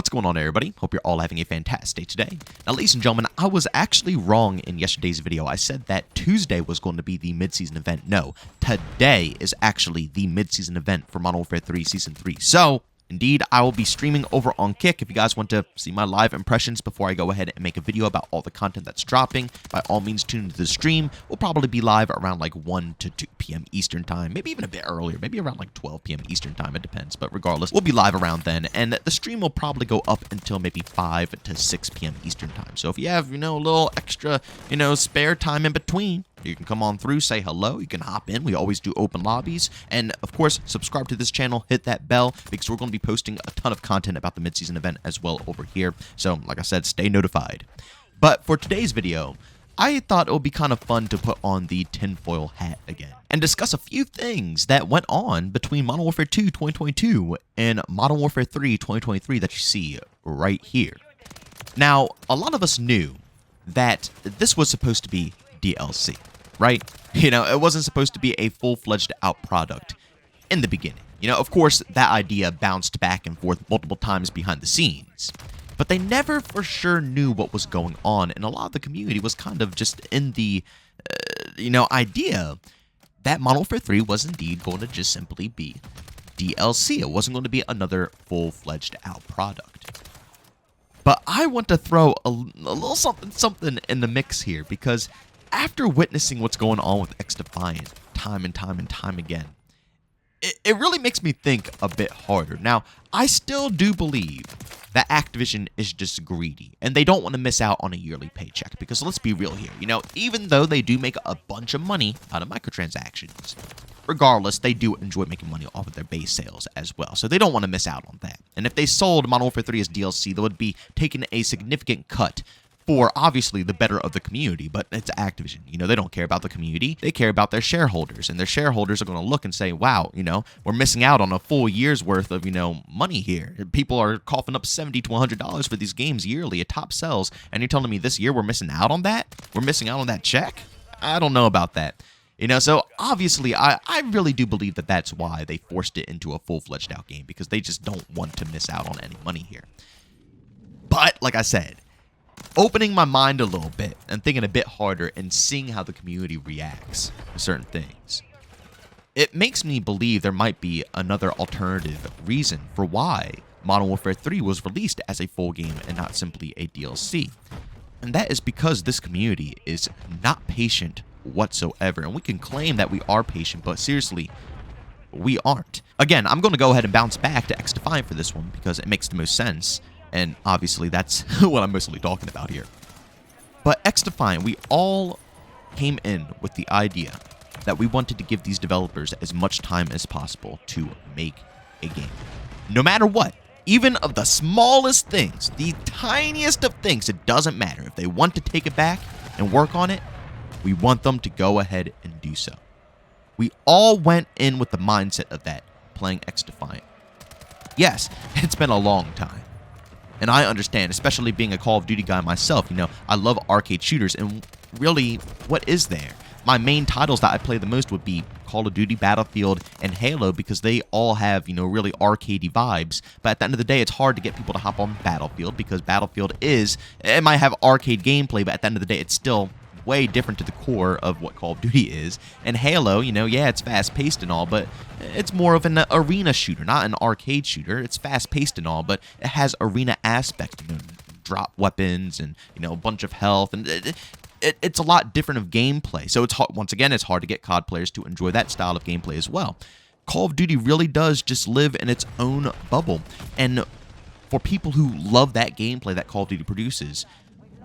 What's going on, everybody? Hope you're all having a fantastic day today. Now, ladies and gentlemen, I was actually wrong in yesterday's video. I said that Tuesday was going to be the mid-season event. No, today is actually the mid-season event for Modern Warfare 3 Season 3. So, indeed, I will be streaming over on Kick. If you guys want to see my live impressions before I go ahead and make a video about all the content that's dropping, by all means tune into the stream. We'll probably be live around like 1 to 2 p.m. Eastern time, maybe even a bit earlier, maybe around like 12 p.m. Eastern time, it depends. But regardless, we'll be live around then, and the stream will probably go up until maybe 5 to 6 p.m. Eastern time. So if you have, a little extra, spare time in between, you can come on through, say hello, you can hop in. We always do open lobbies. And, of course, subscribe to this channel, hit that bell, because we're going to be posting a ton of content about the mid-season event as well over here. So, like I said, stay notified. But for today's video, I thought it would be kind of fun to put on the tinfoil hat again and discuss a few things that went on between Modern Warfare 2 2022 and Modern Warfare 3 2023 that you see right here. Now, a lot of us knew that this was supposed to be DLC, right? It wasn't supposed to be a full-fledged out product in the beginning. Of course, that idea bounced back and forth multiple times behind the scenes, but they never for sure knew what was going on, and a lot of the community was kind of just in the, idea that Modern Warfare 3 was indeed going to just simply be DLC. It wasn't going to be another full-fledged out product. But I want to throw a little something in the mix here, because after witnessing what's going on with XDefiant time and time again, it really makes me think a bit harder. Now, I still do believe that Activision is just greedy, and they don't want to miss out on a yearly paycheck, because let's be real here, even though they do make a bunch of money out of microtransactions, regardless, they do enjoy making money off of their base sales as well, so they don't want to miss out on that. And if they sold Modern Warfare 3 as DLC, they would be taking a significant cut for, obviously, the better of the community, but it's Activision. They don't care about the community. They care about their shareholders, and their shareholders are going to look and say, wow, we're missing out on a full year's worth of, money here. People are coughing up $70 to $100 for these games yearly at top sells, and you're telling me this year we're missing out on that? We're missing out on that check? I don't know about that. So obviously, I really do believe that that's why they forced it into a full-fledged out game, because they just don't want to miss out on any money here. But, like I said, opening my mind a little bit and thinking a bit harder and seeing how the community reacts to certain things, it makes me believe there might be another alternative reason for why Modern Warfare 3 was released as a full game and not simply a DLC. And that is because this community is not patient whatsoever. And we can claim that we are patient, but seriously, we aren't. Again, I'm going to go ahead and bounce back to XDefiant for this one because it makes the most sense. And obviously, that's what I'm mostly talking about here. But XDefiant, we all came in with the idea that we wanted to give these developers as much time as possible to make a game. No matter what, even of the smallest things, the tiniest of things, it doesn't matter. If they want to take it back and work on it, we want them to go ahead and do so. We all went in with the mindset of that, playing XDefiant. Yes, it's been a long time. And I understand, especially being a Call of Duty guy myself, I love arcade shooters, and really, what is there? My main titles that I play the most would be Call of Duty, Battlefield, and Halo, because they all have, really arcadey vibes. But at the end of the day, it's hard to get people to hop on Battlefield, because Battlefield it might have arcade gameplay, but at the end of the day, it's still way different to the core of what Call of Duty is. And Halo, yeah, it's fast-paced and all, but it's more of an arena shooter, not an arcade shooter. It's fast-paced and all, but it has arena aspect, drop weapons and, a bunch of health, and it's a lot different of gameplay. So it's once again, it's hard to get COD players to enjoy that style of gameplay as well. Call of Duty really does just live in its own bubble, and for people who love that gameplay that Call of Duty produces,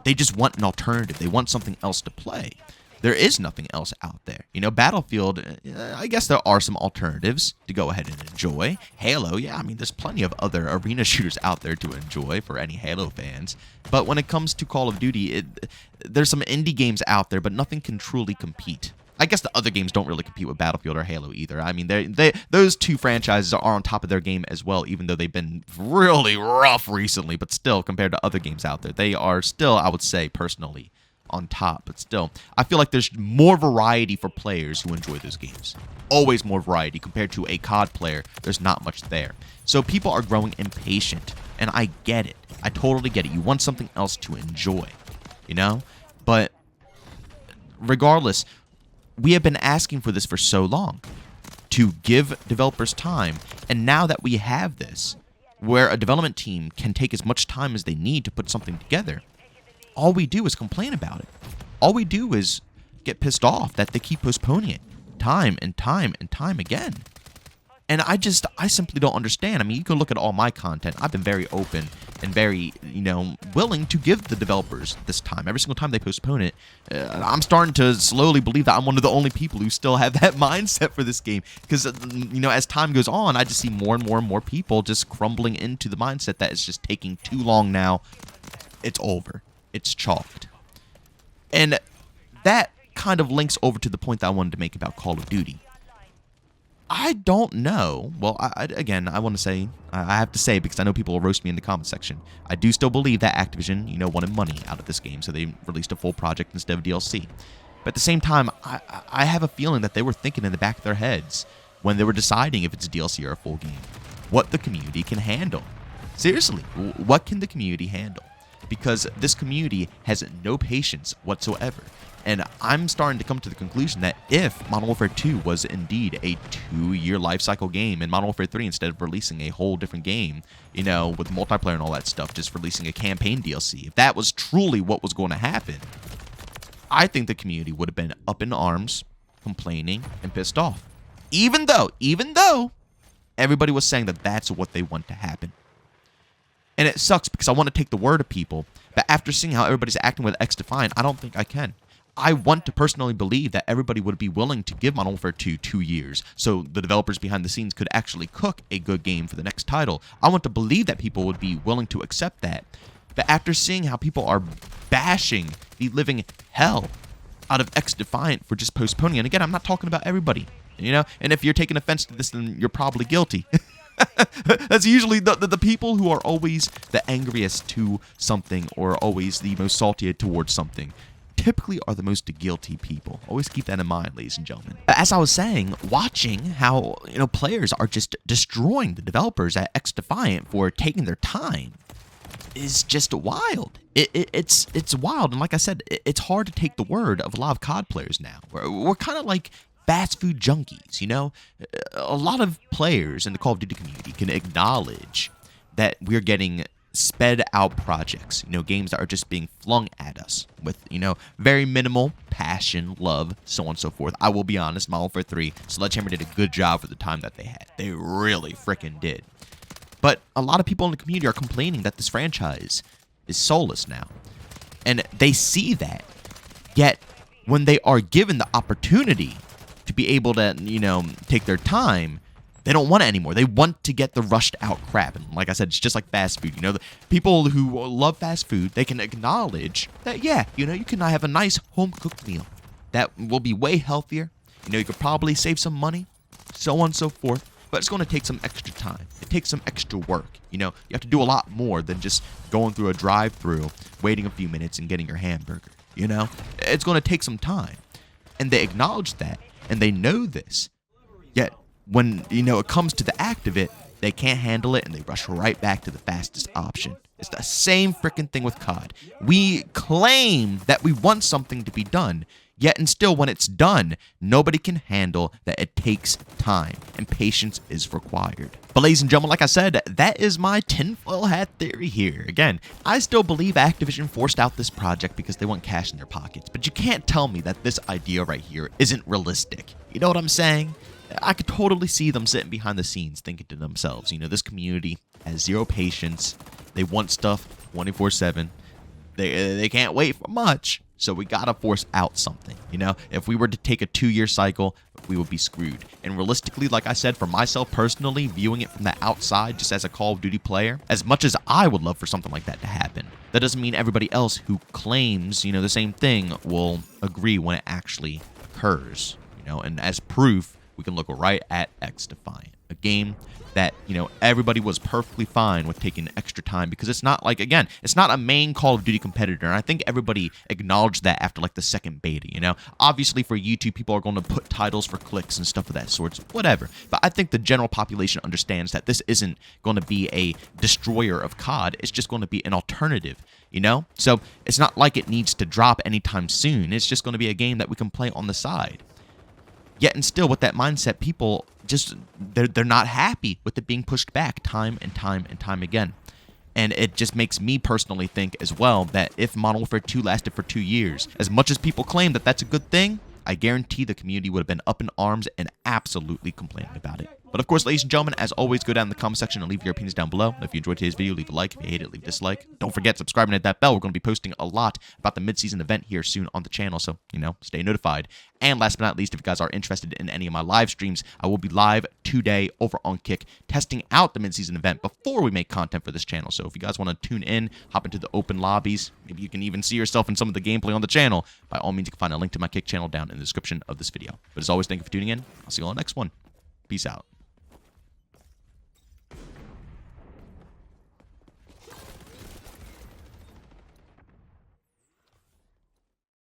they just want an alternative. They want something else to play. There is nothing else out there. Battlefield, I guess there are some alternatives to go ahead and enjoy. Halo, yeah, there's plenty of other arena shooters out there to enjoy for any Halo fans. But when it comes to Call of Duty, there's some indie games out there, but nothing can truly compete. I guess the other games don't really compete with Battlefield or Halo either. Those two franchises are on top of their game as well, even though they've been really rough recently. But still, compared to other games out there, they are still, I would say, personally, on top, but still, I feel like there's more variety for players who enjoy those games. Always more variety compared to a COD player. There's not much there. So people are growing impatient, and I get it. I totally get it. You want something else to enjoy, you know? But regardless, we have been asking for this for so long, to give developers time, and now that we have this, where a development team can take as much time as they need to put something together, all we do is complain about it. All we do is get pissed off that they keep postponing it time and time and time again. And I simply don't understand. I mean, you can look at all my content. I've been very open and very, willing to give the developers this time. Every single time they postpone it, I'm starting to slowly believe that I'm one of the only people who still have that mindset for this game. Because, as time goes on, I just see more and more and more people just crumbling into the mindset that it's just taking too long now. It's over. It's chalked. And that kind of links over to the point that I wanted to make about Call of Duty. I don't know. Well, I want to say, I have to say, because I know people will roast me in the comment section, I do still believe that Activision, wanted money out of this game, so they released a full project instead of DLC. But at the same time, I have a feeling that they were thinking in the back of their heads when they were deciding if it's a DLC or a full game, what the community can handle. Seriously, what can the community handle? Because this community has no patience whatsoever. And I'm starting to come to the conclusion that if Modern Warfare 2 was indeed a 2-year lifecycle game, and Modern Warfare 3, instead of releasing a whole different game, with multiplayer and all that stuff, just releasing a campaign DLC, if that was truly what was going to happen, I think the community would have been up in arms, complaining, and pissed off. Even though everybody was saying that that's what they want to happen. And it sucks because I want to take the word of people, but after seeing how everybody's acting with XDefiant, I don't think I can. I want to personally believe that everybody would be willing to give Modern Warfare 2 2 years, so the developers behind the scenes could actually cook a good game for the next title. I want to believe that people would be willing to accept that. But after seeing how people are bashing the living hell out of XDefiant for just postponing, and again, I'm not talking about everybody, and if you're taking offense to this, then you're probably guilty. That's usually the people who are always the angriest to something or always the most salty towards something. Typically are the most guilty people. Always keep that in mind, ladies and gentlemen. As I was saying, watching how players are just destroying the developers at XDefiant for taking their time is just wild. It's wild, and like I said, it's hard to take the word of a lot of COD players now. We're kind of like fast food junkies, A lot of players in the Call of Duty community can acknowledge that we're getting sped out projects, games that are just being flung at us with, very minimal passion, love, so on and so forth. I will be honest, Modern Warfare 3, Sledgehammer did a good job for the time that they had. They really freaking did. But a lot of people in the community are complaining that this franchise is soulless now. And they see that. Yet, when they are given the opportunity to be able to, take their time, they don't want it anymore. They want to get the rushed out crap. And like I said, it's just like fast food. The people who love fast food, they can acknowledge that, yeah, you can have a nice home-cooked meal that will be way healthier. You could probably save some money, so on and so forth. But it's going to take some extra time. It takes some extra work. You have to do a lot more than just going through a drive-thru, waiting a few minutes, and getting your hamburger. It's going to take some time. And they acknowledge that, and they know this. Yet, when, it comes to the act of it, they can't handle it, and they rush right back to the fastest option. It's the same freaking thing with COD. We claim that we want something to be done, yet and still when it's done, nobody can handle that it takes time, and patience is required. But ladies and gentlemen, like I said, that is my tinfoil hat theory here. Again, I still believe Activision forced out this project because they want cash in their pockets, but you can't tell me that this idea right here isn't realistic. You know what I'm saying? I could totally see them sitting behind the scenes thinking to themselves, this community has zero patience. They want stuff 24/7. They can't wait for much. So we gotta force out something, If we were to take a 2-year cycle, we would be screwed. And realistically, like I said, for myself personally, viewing it from the outside, just as a Call of Duty player, as much as I would love for something like that to happen, that doesn't mean everybody else who claims, the same thing will agree when it actually occurs, And as proof, we can look right at XDefiant. a game that, everybody was perfectly fine with taking extra time, because it's not like, again, it's not a main Call of Duty competitor, and I think everybody acknowledged that after like the second beta. Obviously for YouTube, people are going to put titles for clicks and stuff of that sort, whatever, but I think the general population understands that this isn't going to be a destroyer of COD, it's just going to be an alternative, so it's not like it needs to drop anytime soon, it's just going to be a game that we can play on the side. Yet and still, with that mindset, people just, they're not happy with it being pushed back time and time and time again. And it just makes me personally think as well that if Modern Warfare 2 lasted for 2 years, as much as people claim that that's a good thing, I guarantee the community would have been up in arms and absolutely complaining about it. But of course, ladies and gentlemen, as always, go down in the comment section and leave your opinions down below. And if you enjoyed today's video, leave a like. If you hate it, leave a dislike. Don't forget, subscribe and hit that bell. We're going to be posting a lot about the mid-season event here soon on the channel, so, stay notified. And last but not least, if you guys are interested in any of my live streams, I will be live today over on Kick, testing out the mid-season event before we make content for this channel. So if you guys want to tune in, hop into the open lobbies, maybe you can even see yourself in some of the gameplay on the channel, by all means, you can find a link to my Kick channel down in the description of this video. But as always, thank you for tuning in. I'll see you on the next one. Peace out.